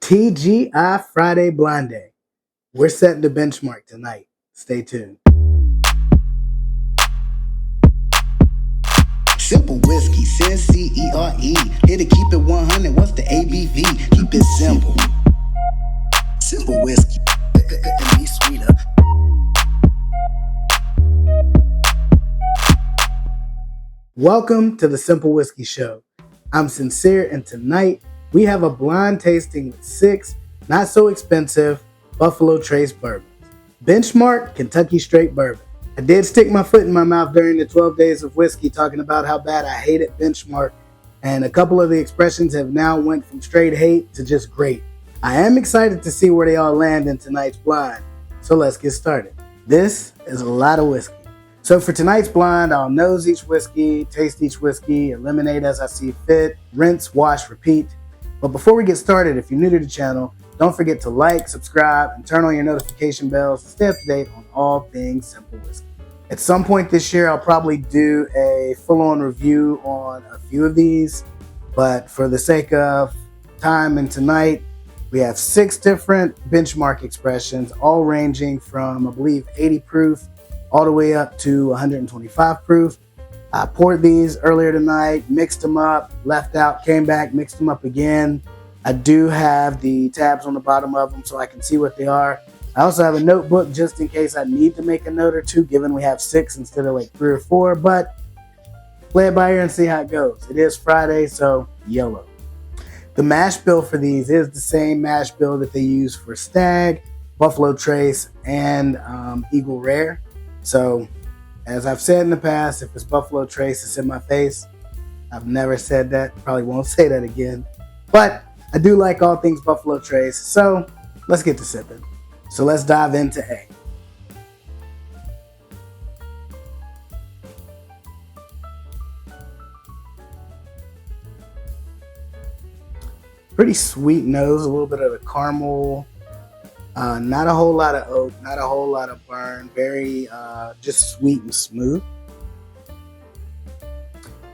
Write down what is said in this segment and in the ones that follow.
TGI Friday Blind Day. We're setting the benchmark tonight. Stay tuned. Simple whiskey, Cyncere. Here to keep it 100. What's the ABV? Keep it simple. Simple whiskey. And be sweeter. Welcome to the Simple Whiskey Show. I'm Cyncere, and tonight we have a blind tasting with 6 not so expensive Buffalo Trace bourbons. Benchmark Kentucky Straight Bourbon. I did stick my foot in my mouth during the 12 days of whiskey talking about how bad I hated Benchmark, and a couple of the expressions have now went from straight hate to just great. I am excited to see where they all land in tonight's blind, so let's get started. This is a lot of whiskey. So for tonight's blind, I'll nose each whiskey, taste each whiskey, eliminate as I see fit, rinse, wash, repeat. But before we get started, if you're new to the channel, don't forget to like, subscribe, and turn on your notification bells to stay up to date on all things Simple Whiskey. At some point this year, I'll probably do a full-on review on a few of these, but for the sake of time and tonight, we have 6 different benchmark expressions, all ranging from, I believe, 80 proof all the way up to 125 proof. I poured these earlier tonight, mixed them up, left out, came back, mixed them up again. I do have the tabs on the bottom of them so I can see what they are. I also have a notebook just in case I need to make a note or two, given we have 6 instead of like 3 or 4, but play it by ear and see how it goes. It is Friday, so YOLO. The mash bill for these is the same mash bill that they use for Stag, Buffalo Trace, and Eagle Rare. So, as I've said in the past, if it's Buffalo Trace, it's in my face. I've never said that. Probably won't say that again. But I do like all things Buffalo Trace. So, let's get to sipping. So, let's dive into A. Pretty sweet nose, a little bit of the caramel. Not a whole lot of oak, not a whole lot of burn, very just sweet and smooth.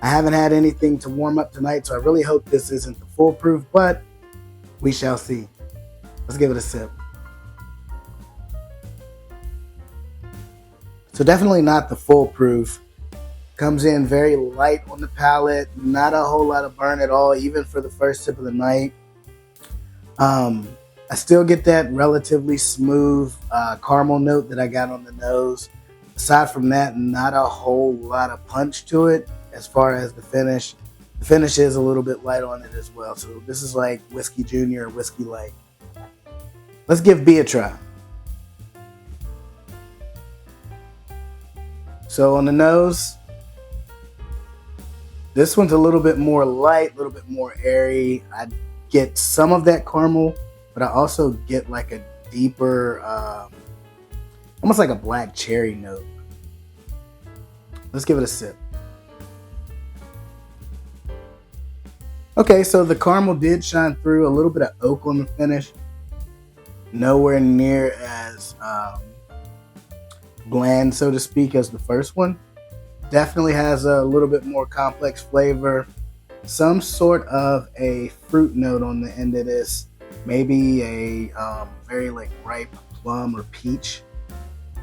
I haven't had anything to warm up tonight, so I really hope this isn't the foolproof, but we shall see. Let's give it a sip. So definitely not the foolproof. Comes in very light on the palate, not a whole lot of burn at all, even for the first sip of the night. I still get that relatively smooth caramel note that I got on the nose. Aside from that, not a whole lot of punch to it as far as the finish. The finish is a little bit light on it as well. So this is like Whiskey Junior or Whiskey Light. Let's give B a try. So on the nose, this one's a little bit more light, a little bit more airy. I get some of that caramel, but I also get like a deeper, almost like a black cherry note. Let's give it a sip. Okay, so the caramel did shine through, a little bit of oak on the finish. Nowhere near as bland, so to speak, as the first one. Definitely has a little bit more complex flavor. Some sort of a fruit note on the end of this. Maybe a very like ripe plum or peach.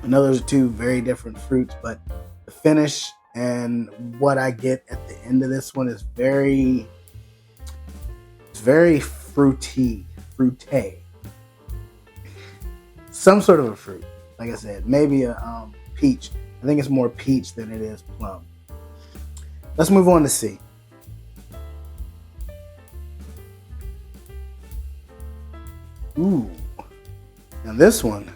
I know those are 2 very different fruits, but the finish and what I get at the end of this one is very fruity. Some sort of a fruit. Like I said, maybe a peach. I think it's more peach than it is plum. Let's move on to C. Ooh. Now this one,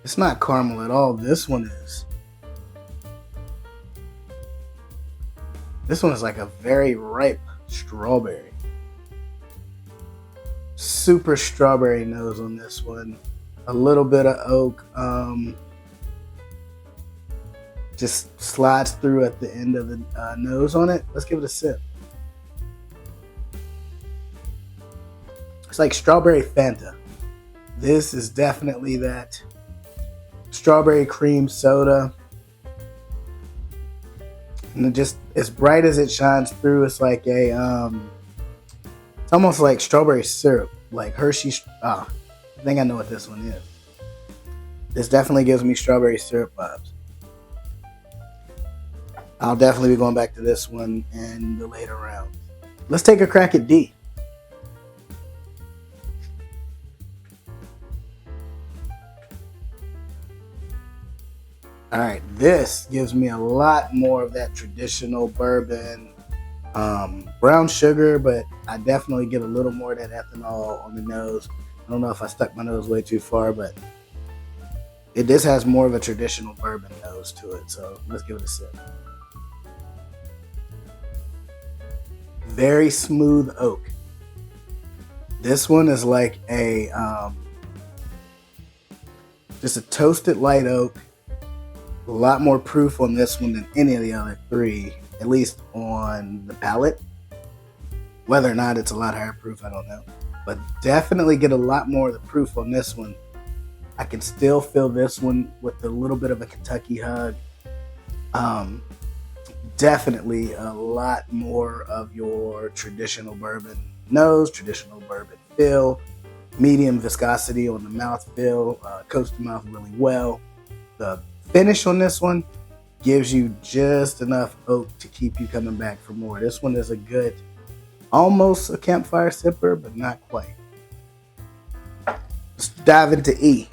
it's not caramel at all. This one is like a very ripe strawberry. Super strawberry nose on this one. A little bit of oak. Just slides through at the end of the nose on it. Let's give it a sip. It's like strawberry Fanta. This is definitely that strawberry cream soda. And just as bright as it shines through, it's like a almost like strawberry syrup, like Hershey's. I think I know what this one is. This definitely gives me strawberry syrup vibes. I'll definitely be going back to this one in the later rounds. Let's take a crack at D. All right, this gives me a lot more of that traditional bourbon, brown sugar, but I definitely get a little more of that ethanol on the nose. I don't know if I stuck my nose way too far, but this has more of a traditional bourbon nose to it. So let's give it a sip. Very smooth oak. This one is like a just a toasted light oak. A lot more proof on this one than any of the other three, at least on the palate. Whether or not it's a lot higher proof, I don't know. But definitely get a lot more of the proof on this one. I can still feel this one with a little bit of a Kentucky hug. Definitely a lot more of your traditional bourbon nose, traditional bourbon feel, medium viscosity on the mouth feel, coats the mouth really well. The finish on this one gives you just enough oak to keep you coming back for more. This one is a good, almost a campfire sipper, but not quite. Let's dive into E.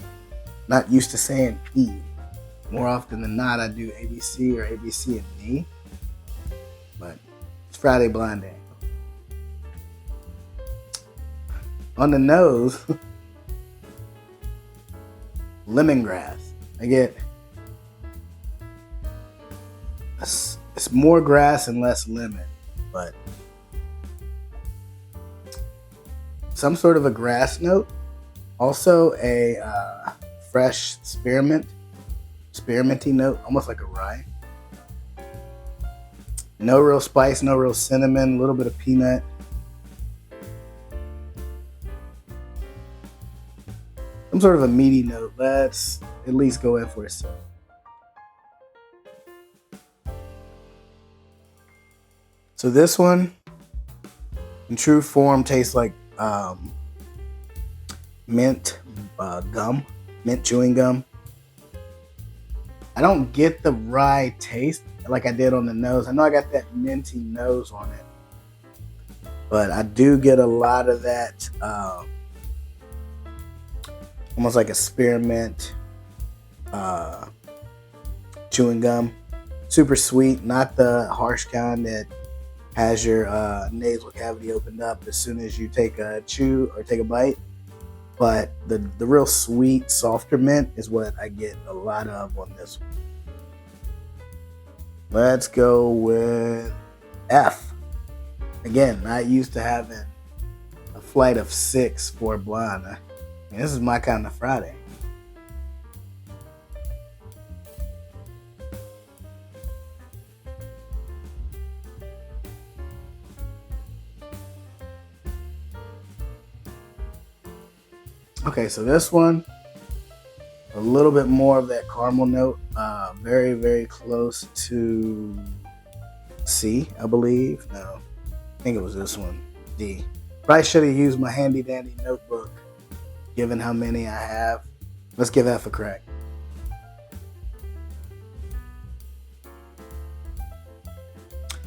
Not used to saying E. More often than not, I do ABC or ABC and D. But it's Friday blind day. On the nose, lemongrass. I get it's more grass and less lemon, but some sort of a grass note. Also a fresh spearminty note, almost like a rye. No real spice, no real cinnamon, a little bit of peanut. Some sort of a meaty note. Let's at least go in for a sip. So this one, in true form, tastes like mint gum, mint chewing gum. I don't get the rye taste like I did on the nose. I know I got that minty nose on it, but I do get a lot of that, almost like a spearmint chewing gum. Super sweet, not the harsh kind that has your nasal cavity opened up as soon as you take a chew or take a bite. But the real sweet, softer mint is what I get a lot of on this one. Let's go with F. Again, not used to having a flight of 6 for a blind. This is my kind of Friday. Okay, so this one, a little bit more of that caramel note. Very, very close to C, I believe. No, I think it was this one, D. Probably should have used my handy dandy notebook, given how many I have. Let's give F a crack.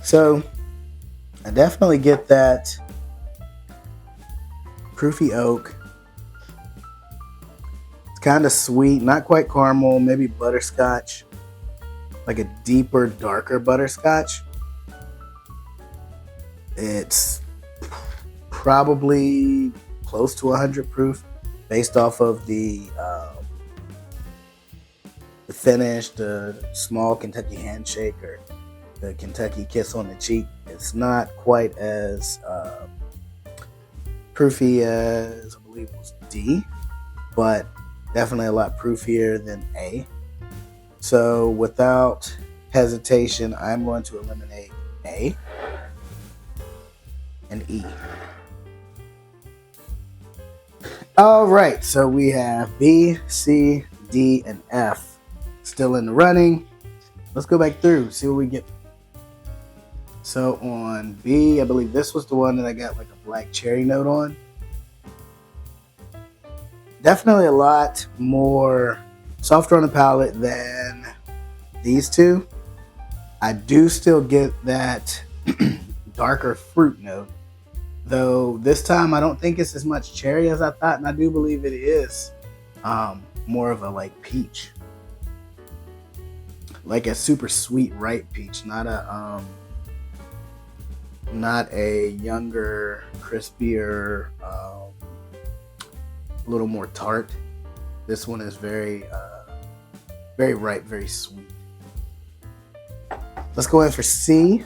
So, I definitely get that proofy oak. Kind of sweet, not quite caramel, maybe butterscotch, like a deeper, darker butterscotch. It's probably close to 100 proof based off of the finish, the small Kentucky handshake or the Kentucky kiss on the cheek. It's not quite as proofy as I believe it was D, but definitely a lot proofier than A. So without hesitation, I'm going to eliminate A and E. All right, so we have B, C, D, and F still in the running. Let's go back through, see what we get. So on B, I believe this was the one that I got like a black cherry note on. Definitely a lot more softer on the palate than these two. I do still get that darker fruit note, though this time I don't think it's as much cherry as I thought, and I do believe it is more of a like peach, like a super sweet ripe peach, not a younger, crispier, a little more tart. This one is very ripe, very sweet. Let's go in for C.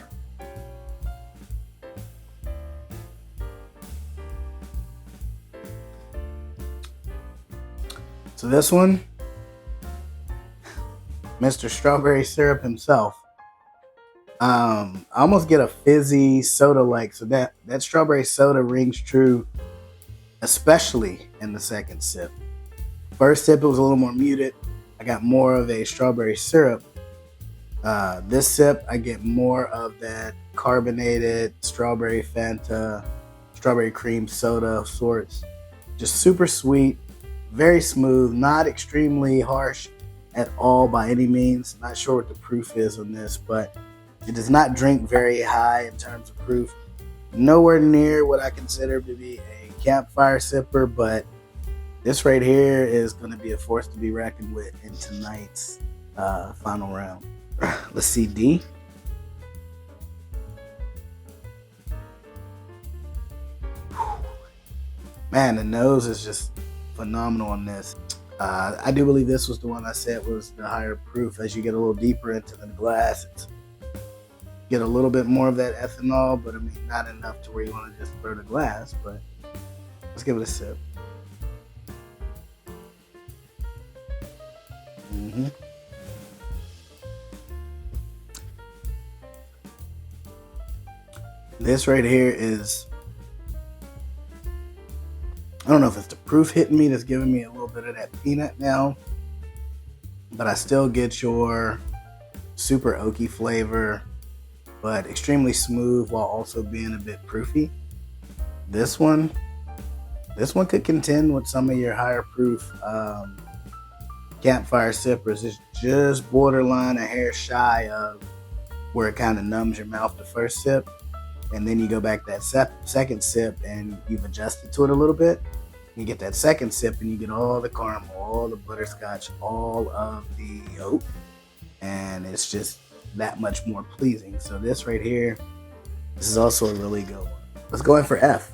So this one, Mr. Strawberry Syrup himself. I almost get a fizzy soda like, so that strawberry soda rings true, especially in the second sip. First sip, it was a little more muted. I got more of a strawberry syrup. This sip, I get more of that carbonated strawberry Fanta, strawberry cream soda of sorts. Just super sweet, very smooth, not extremely harsh at all by any means. Not sure what the proof is on this, but it does not drink very high in terms of proof. Nowhere near what I consider to be a campfire sipper, but this right here is going to be a force to be reckoned with in tonight's final round. Let's see D. Man, the nose is just phenomenal on this. I do believe this was the one I said was the higher proof. As you get a little deeper into the glass, it's get a little bit more of that ethanol, but I mean, not enough to where you want to just throw the glass, but let's give it a sip. This right here is, I don't know if it's the proof hitting me that's giving me a little bit of that peanut now, but I still get your super oaky flavor, but extremely smooth while also being a bit proofy. This one could contend with some of your higher proof campfire sippers. It's just borderline a hair shy of where it kind of numbs your mouth the first sip, and then you go back that second sip and you've adjusted to it a little bit. You get that second sip and you get all the caramel, all the butterscotch, all of the oak, and it's just that much more pleasing. So this right here, this is also a really good one. Let's go in for F.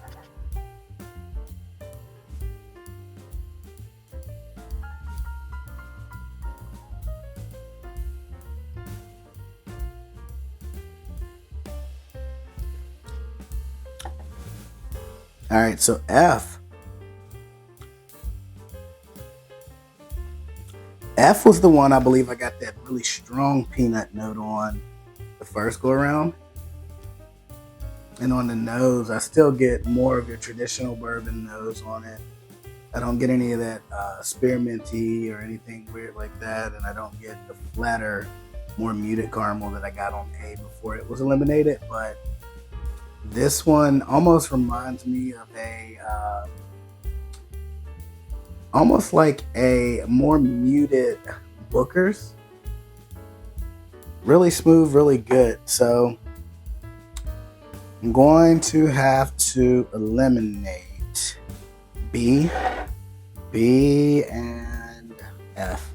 All right, so F was the one I believe I got that really strong peanut note on the first go around. And on the nose, I still get more of your traditional bourbon nose on it. I don't get any of that spearminty or anything weird like that. And I don't get the flatter, more muted caramel that I got on A before it was eliminated. But this one almost reminds me of almost like a more muted Booker's. Really smooth, really good. So I'm going to have to eliminate B, and F.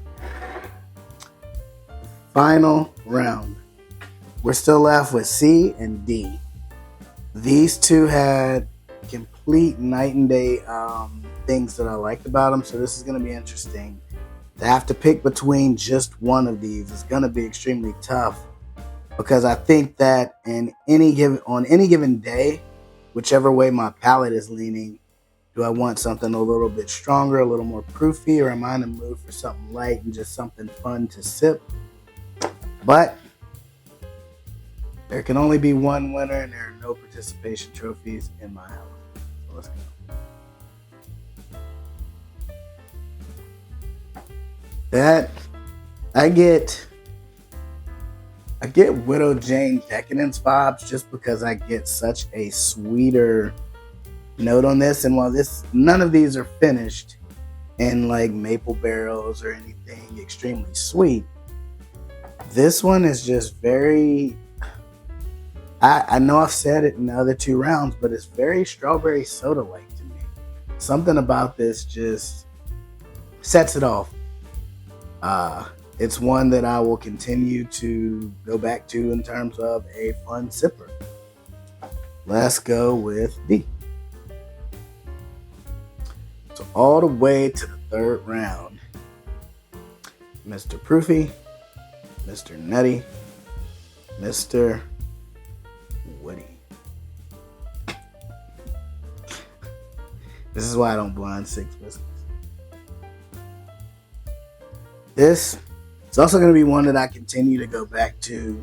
Final round. We're still left with C and D. These two had complete night and day things that I liked about them, so this is going to be interesting. To have to pick between just one of these is going to be extremely tough, because I think that on any given day, whichever way my palate is leaning, do I want something a little bit stronger, a little more proofy, or am I in the mood for something light and just something fun to sip? But there can only be one winner, and there are no participation trophies in my house. So let's go. That I get I get Widow Jane Decadence vibes just because I get such a sweeter note on this. And while none of these are finished in like maple barrels or anything extremely sweet, this one is just very, I know I've said it in the other 2 rounds, but it's very strawberry soda-like to me. Something about this just sets it off. It's one that I will continue to go back to in terms of a fun sipper. Let's go with B. So all the way to the 3rd round. Mr. Proofy, Mr. Nutty, Mr. Woody. This is why I don't blind 6 whiskeys. This is also going to be one that I continue to go back to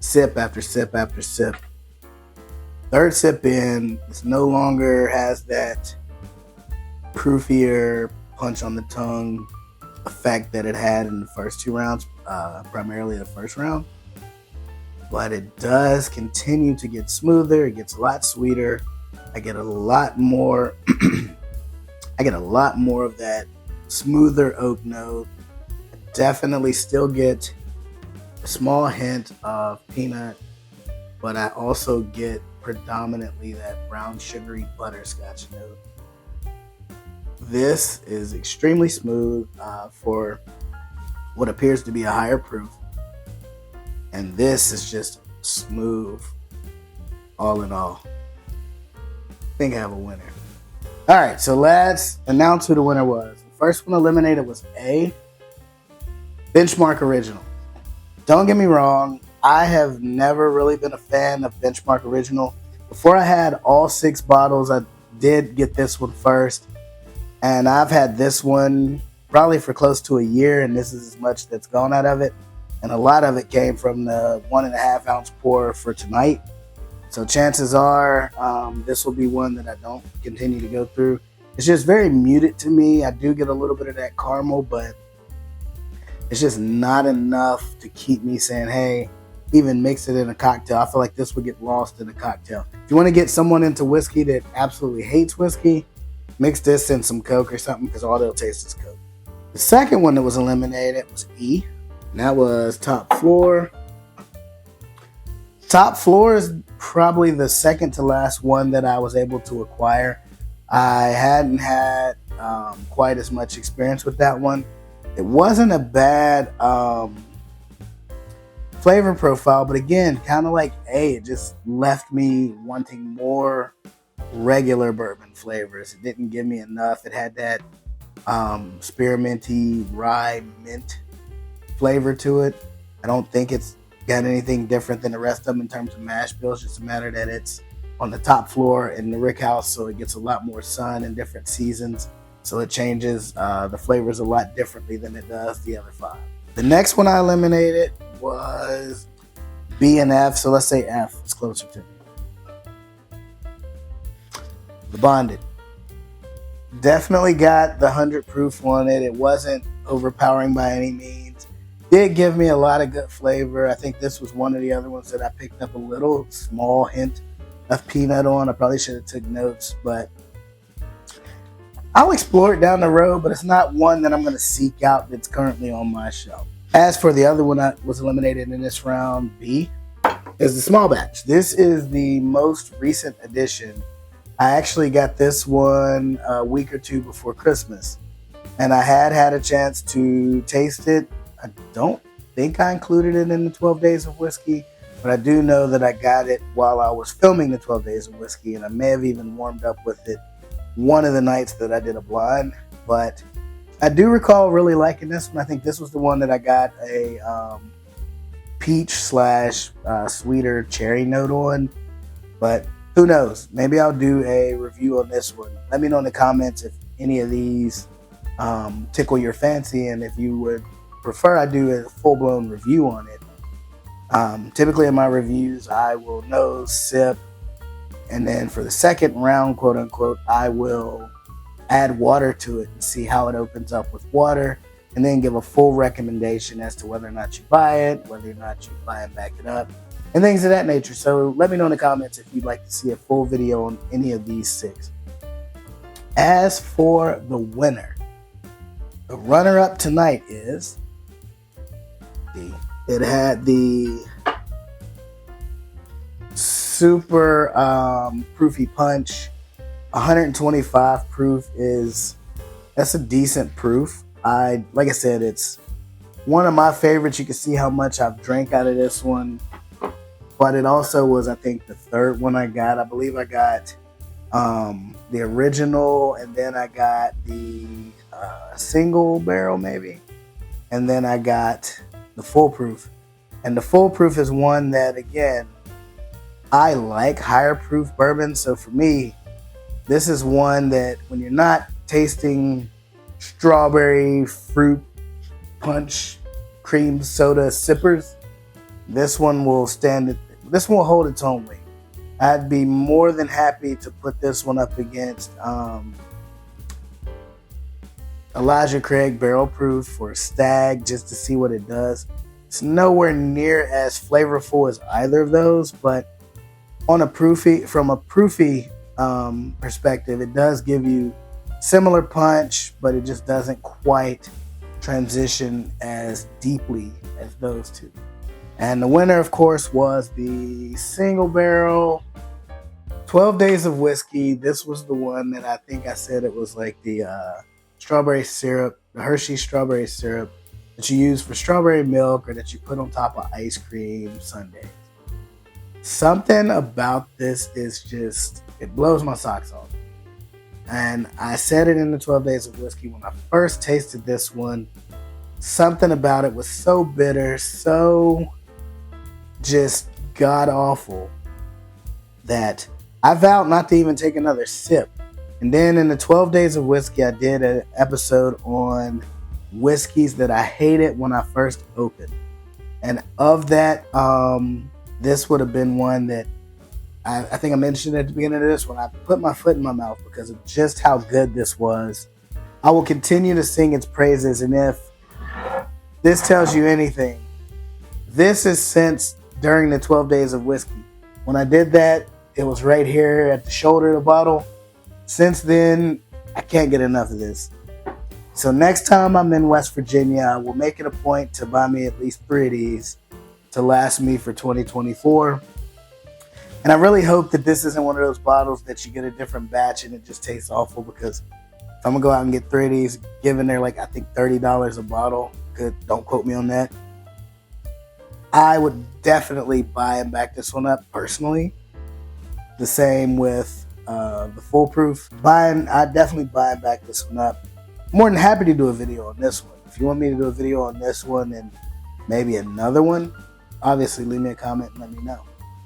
sip after sip after sip. 3rd sip in, this no longer has that proofier punch on the tongue effect that it had in the first 2 rounds, primarily the 1st round. But it does continue to get smoother. It gets a lot sweeter. I get a lot more of that smoother oak note. I definitely still get a small hint of peanut, but I also get predominantly that brown sugary butterscotch note. This is extremely smooth for what appears to be a higher proof. And this is just smooth all in all. I think I have a winner. All right, so let's announce who the winner was. The first one eliminated was A, Benchmark Original. Don't get me wrong, I have never really been a fan of Benchmark Original. Before I had all 6 bottles, I did get this one first. And I've had this one probably for close to a year, and this is as much that's gone out of it. And a lot of it came from the 1.5 ounce pour for tonight. So chances are this will be one that I don't continue to go through. It's just very muted to me. I do get a little bit of that caramel, but it's just not enough to keep me saying, hey, even mix it in a cocktail. I feel like this would get lost in a cocktail. If you want to get someone into whiskey that absolutely hates whiskey, mix this in some Coke or something, because all they'll taste is Coke. The second one that was eliminated was E, and that was Top Floor. Top Floor is probably the second to last one that I was able to acquire. I hadn't had quite as much experience with that one. It wasn't a bad flavor profile, but again, kind of like A, it just left me wanting more regular bourbon flavors. It didn't give me enough. It had that spearminty rye mint flavor to it. I don't think it's got anything different than the rest of them in terms of mash bills. Just a matter that it's on the top floor in the rick house, so it gets a lot more sun in different seasons, so it changes the flavors a lot differently than it does the other 5. The next one I eliminated was B and F, so let's say F is closer to me. The Bonded. Definitely got the 100 proof on it. It wasn't overpowering by any means. Did give me a lot of good flavor. I think this was one of the other ones that I picked up a little small hint of peanut on. I probably should have took notes, but I'll explore it down the road, but it's not one that I'm going to seek out that's currently on my shelf. As for the other one that was eliminated in this round, B, is the small batch. This is the most recent addition. I actually got this one a week or 2 before Christmas, and I had a chance to taste it. I don't think I included it in the 12 Days of Whiskey, but I do know that I got it while I was filming the 12 Days of Whiskey, and I may have even warmed up with it one of the nights that I did a blind. But I do recall really liking this one. I think this was the one that I got a peach / sweeter cherry note on, but who knows? Maybe I'll do a review on this one. Let me know in the comments if any of these tickle your fancy, and if you would prefer I do a full-blown review on it. Typically in my reviews, I will nose, sip, and then for the second round, quote-unquote, I will add water to it and see how it opens up with water. and then give a full recommendation as to whether or not you buy it, whether or not you buy and back it up, and things of that nature. So let me know in the comments if you'd like to see a full video on any of these 6. As for the winner, the runner-up tonight is it had the super proofy punch. 125 proof that's a decent proof. Like I said, it's one of my favorites. You can see how much I've drank out of this one, but it also was, I think, the 3rd one I got. I believe I got the original, and then I got the single barrel maybe, and then I got the full proof. And the full proof is one that, again, I like higher proof bourbon. So for me, this is one that when you're not tasting strawberry fruit punch cream soda sippers, this one will hold its own weight. I'd be more than happy to put this one up against Elijah Craig Barrel Proof for Stag, just to see what it does. It's nowhere near as flavorful as either of those, but from a proofy perspective, it does give you similar punch, but it just doesn't quite transition as deeply as those two. And the winner, of course, was the single barrel 12 Days of Whiskey. This was the one that I think I said it was like the strawberry syrup, the Hershey strawberry syrup that you use for strawberry milk or that you put on top of ice cream sundaes. Something about this is just, it blows my socks off. And I said it in the 12 Days of Whiskey when I first tasted this one. Something about it was so bitter, so just god awful, that I vowed not to even take another sip. And then in the 12 Days of Whiskey, I did an episode on whiskeys that I hated when I first opened. And of that, this would have been one that I think I mentioned at the beginning of this one. I put my foot in my mouth because of just how good this was. I will continue to sing its praises, and if this tells you anything, this is since during the 12 Days of Whiskey. When I did that, it was right here at the shoulder of the bottle. Since then, I can't get enough of this. So next time I'm in West Virginia, I will make it a point to buy me at least 3 of these to last me for 2024. And I really hope that this isn't one of those bottles that you get a different batch and it just tastes awful, because if I'm gonna go out and get 3 of these, given they're like, I think $30 a bottle, don't quote me on that, I would definitely buy and back this one up personally. The same with the full proof. I'd definitely buy and back this one up. More than happy to do a video on this one. If you want me to do a video on this one and maybe another one, obviously leave me a comment and let me know.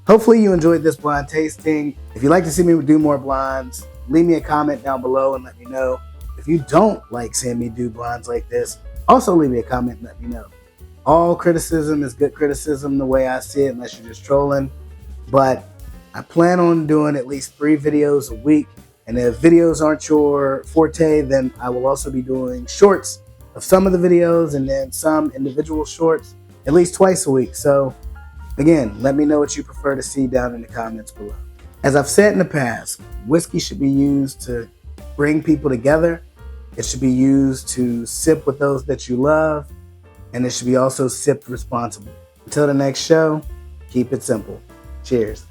Hopefully you enjoyed this blind tasting. If you'd like to see me do more blinds, leave me a comment down below and let me know. If you don't like seeing me do blinds like this, also leave me a comment and let me know. All criticism is good criticism, the way I see it, unless you're just trolling. But I plan on doing at least 3 videos a week. And if videos aren't your forte, then I will also be doing shorts of some of the videos and then some individual shorts at least twice a week. So again, let me know what you prefer to see down in the comments below. As I've said in the past, whiskey should be used to bring people together. It should be used to sip with those that you love. And it should be also sipped responsibly. Until the next show, keep it simple. Cheers.